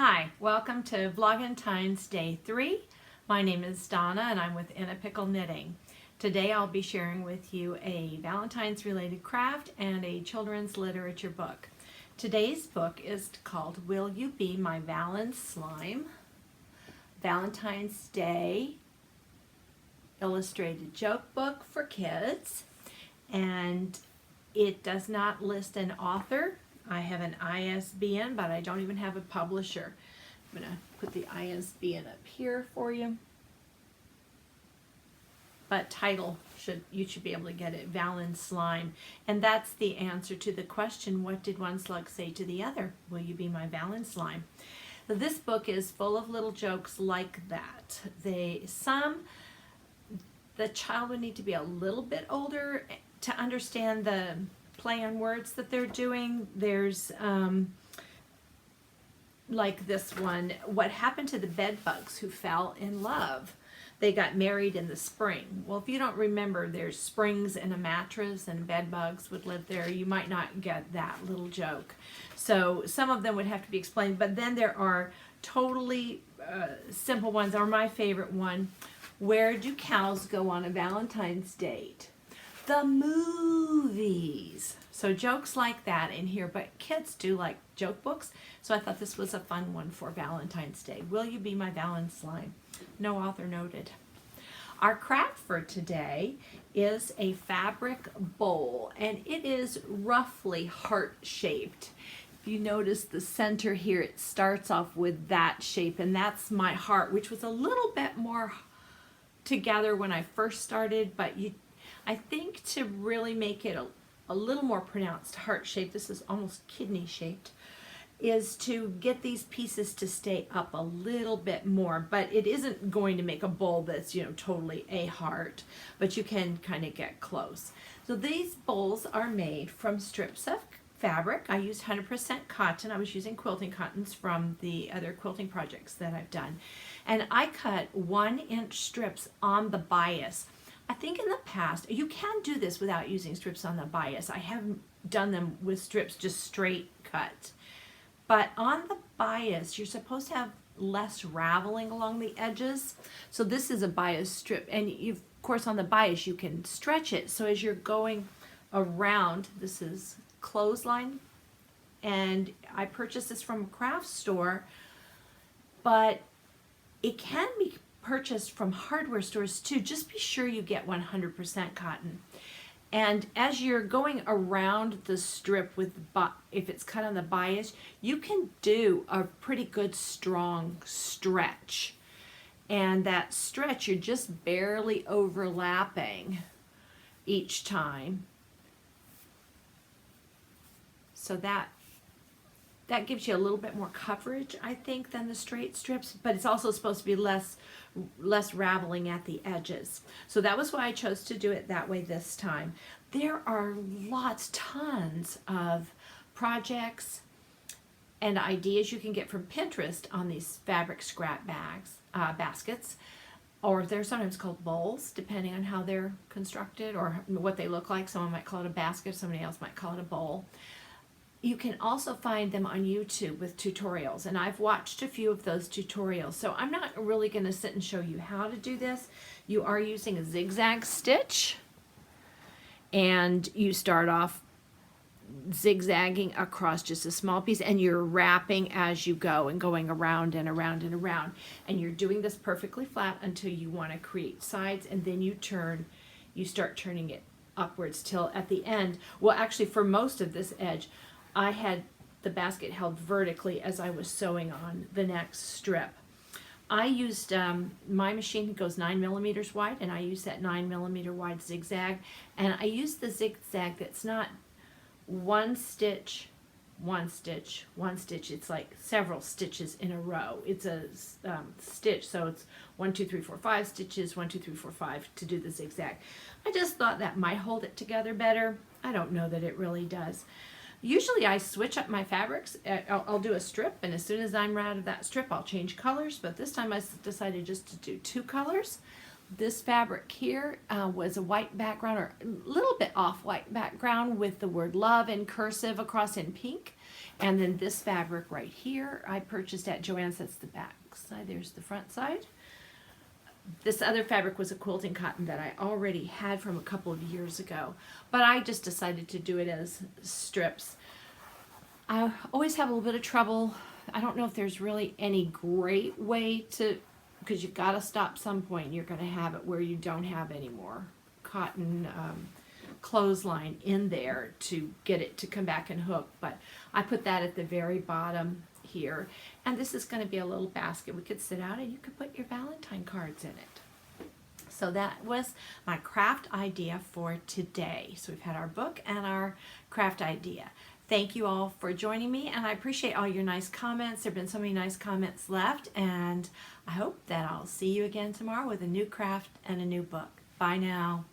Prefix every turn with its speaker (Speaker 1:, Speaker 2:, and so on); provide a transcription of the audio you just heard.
Speaker 1: Hi, welcome to Vlogentines Day 3. My name is Donna and I'm with In a Pickle Knitting. Today I'll be sharing with you a Valentine's related craft and a children's literature book. Today's book is called Will You Be My Valentine Slime? Valentine's Day illustrated joke book for kids, and it does not list an author. I have an ISBN, but I don't even have a publisher. I'm going to put the ISBN up here for you. But title, you should be able to get it, Valentine Slime. And that's the answer to the question, what did one slug say to the other? Will you be my Valentine Slime? So this book is full of little jokes like that. The child would need to be a little bit older to understand the play on words that they're doing. There's like this one, what happened to the bed bugs who fell in love? They got married in the spring. Well, if you don't remember, there's springs in a mattress and bed bugs would live there. You might not get that little joke. So some of them would have to be explained, but then there are totally simple ones, or my favorite one, where do cows go on a Valentine's date? The movies. So jokes like that in here, but kids do like joke books, so I thought this was a fun one for Valentine's Day. Will you be my Valentine Slime? No author noted. Our craft for today is a fabric bowl, and it is roughly heart-shaped. If you notice the center here, it starts off with that shape, and that's my heart, which was a little bit more together when I first started, but I think to really make it a little more pronounced heart shape, this is almost kidney shaped, is to get these pieces to stay up a little bit more, but it isn't going to make a bowl that's, totally a heart, but you can kind of get close. So these bowls are made from strips of fabric. I used 100% cotton. I was using quilting cottons from the other quilting projects that I've done. And I cut 1-inch strips on the bias. I think in the past, you can do this without using strips on the bias. I haven't done them with strips just straight cut. But on the bias, you're supposed to have less raveling along the edges. So this is a bias strip. And of course on the bias, you can stretch it. So as you're going around, this is clothesline. And I purchased this from a craft store, but it can be purchased from hardware stores too. Just be sure you get 100% cotton. And as you're going around the strip if it's cut on the bias, you can do a pretty good strong stretch. And that stretch, you're just barely overlapping each time. So that gives you a little bit more coverage, I think, than the straight strips, but it's also supposed to be less raveling at the edges. So that was why I chose to do it that way this time. There are tons of projects and ideas you can get from Pinterest on these fabric scrap baskets, or they're sometimes called bowls, depending on how they're constructed or what they look like. Someone might call it a basket, somebody else might call it a bowl. You can also find them on YouTube with tutorials, and I've watched a few of those tutorials. So I'm not really going to sit and show you how to do this. You are using a zigzag stitch, and you start off zigzagging across just a small piece, and you're wrapping as you go and going around and around and around. And you're doing this perfectly flat until you want to create sides, and then you start turning it upwards till at the end. Well, actually, for most of this edge, I had the basket held vertically as I was sewing on the next strip. I used, my machine goes 9mm wide, and I use that 9mm wide zigzag, and I use the zigzag that's not one stitch, one stitch, one stitch. It's like several stitches in a row. It's a stitch, so it's 1, 2, 3, 4, 5 stitches, 1, 2, 3, 4, 5 to do the zigzag. I just thought that might hold it together better. I don't know that it really does. Usually I switch up my fabrics. I'll do a strip, and as soon as I'm out of that strip, I'll change colors, but this time I decided just to do 2 colors. This fabric here was a white background, or a little bit off white background, with the word love in cursive across in pink. And then this fabric right here I purchased at Joann's. That's the back side. There's the front side. This other fabric was a quilting cotton that I already had from a couple of years ago, but I just decided to do it as strips. I always have a little bit of trouble. I don't know if there's really any great way to, because you've got to stop some point. You're going to have it where you don't have any more cotton clothesline in there to get it to come back and hook. But I put that at the very bottom here. And this is going to be a little basket we could sit out, and you could put your Valentine cards in it. So that was my craft idea for today. So we've had our book and our craft idea. Thank you all for joining me, and I appreciate all your nice comments. There have been so many nice comments left, and I hope that I'll see you again tomorrow with a new craft and a new book. Bye now.